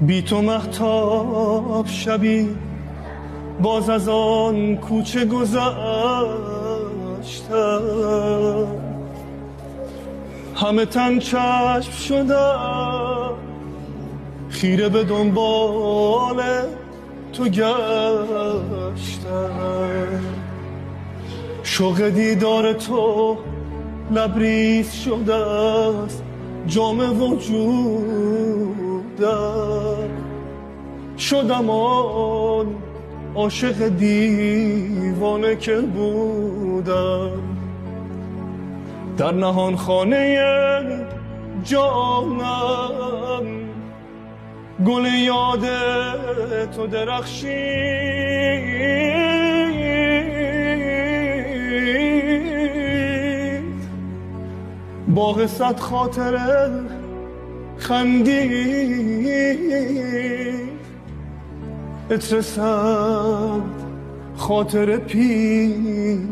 بی تو مهتاب شبی باز از آن کوچه گذشتم، همه تن چشم شدم خیره به دنبال تو گشتم. شوق دیدار تو لبریز شده است جام وجودم، شدم آن عاشق دیوانه که بودم. در نهان خانه جانم گل یاد تو درخشید، باغ صد خاطره خندید، عطر صد خاطره پیچید.